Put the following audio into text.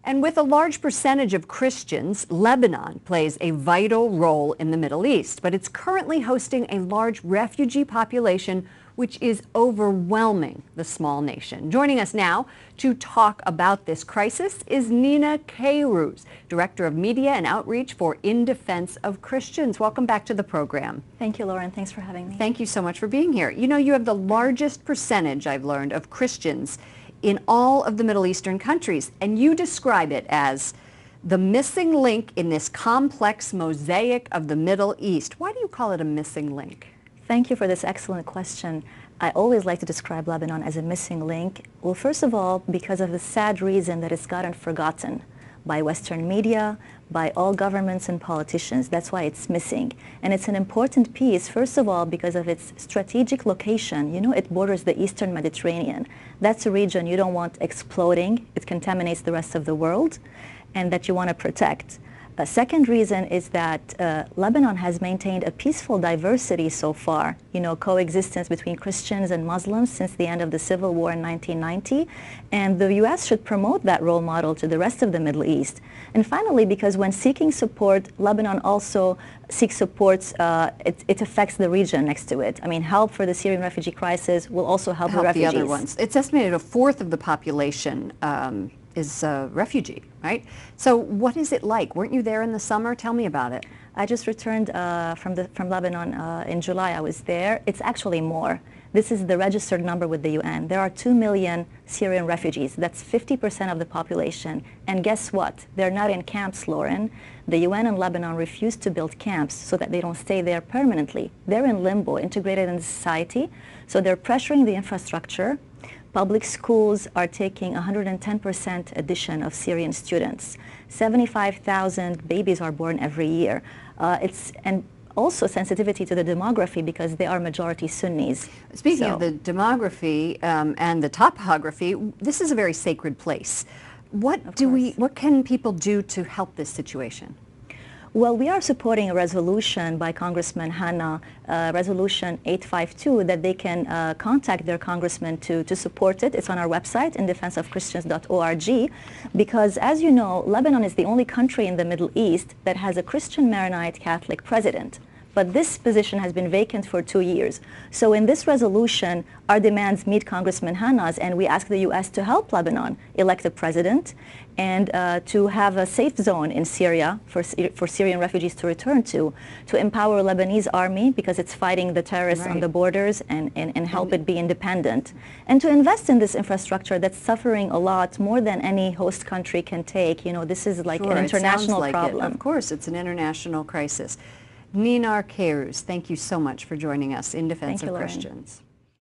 And with a large percentage of Christians, Lebanon plays a vital role in the Middle East, but it's currently hosting a large refugee population which is overwhelming the small nation. Joining us now to talk about this crisis is Nina Kairouz, Director of Media and Outreach for In Defense of Christians. Welcome back to the program. Thank you, Lauren. Thanks for having me. Thank you so much for being here. You know, you have the largest percentage, I've learned, of Christians in all of the Middle Eastern countries, and you describe it as the missing link in this complex mosaic of the Middle East. Why do you call it a missing link? Thank you for this excellent question. I always like to describe Lebanon as a missing link. Well, first of all, because of the sad reason that it's gotten forgotten by Western media, by all governments and politicians. That's why it's missing. And it's an important piece, first of all, because of its strategic location. You know, it borders the Eastern Mediterranean. That's a region you don't want exploding. It contaminates the rest of the world, and that you want to protect. A second reason is that Lebanon has maintained a peaceful diversity so far, you know, coexistence between Christians and Muslims since the end of the Civil War in 1990, and the U.S. should promote that role model to the rest of the Middle East. And finally, because when seeking support, Lebanon also seeks supports, it affects the region next to it. I mean, help for the Syrian refugee crisis will also help the refugees. The other ones. It's estimated a fourth of the population is a refugee, right? So what is it like? Weren't you there in the summer? Tell me about it. I just returned from Lebanon in July. I was there. It's actually more. This is the registered number with the UN. There are 2 million Syrian refugees. That's 50% of the population. And guess what? They're not in camps, Lauren. The UN and Lebanon refuse to build camps so that they don't stay there permanently. They're in limbo, integrated in society. So they're pressuring the infrastructure. Public schools are taking 110% addition of Syrian students. 75,000 babies are born every year. And also sensitivity to the demography because they are majority Sunnis. Speaking of the demography and the topography, this is a very sacred place. What can people do to help this situation? Well, we are supporting a resolution by Congressman Hanna, Resolution 852, that they can contact their congressman to support it. It's on our website, indefenseofchristians.org, because as you know, Lebanon is the only country in the Middle East that has a Christian Maronite Catholic president. But this position has been vacant for 2 years. So in this resolution, our demands meet Congressman Hanna's, and we ask the U.S. to help Lebanon elect a president and to have a safe zone in Syria for Syrian refugees to return to empower Lebanese army because it's fighting the terrorists on the borders and help it be independent, and to invest in this infrastructure that's suffering a lot more than any host country can take. You know, this is like an international problem. Of course, it's an international crisis. Nina Kairouz, thank you so much for joining us in Defense of Christians.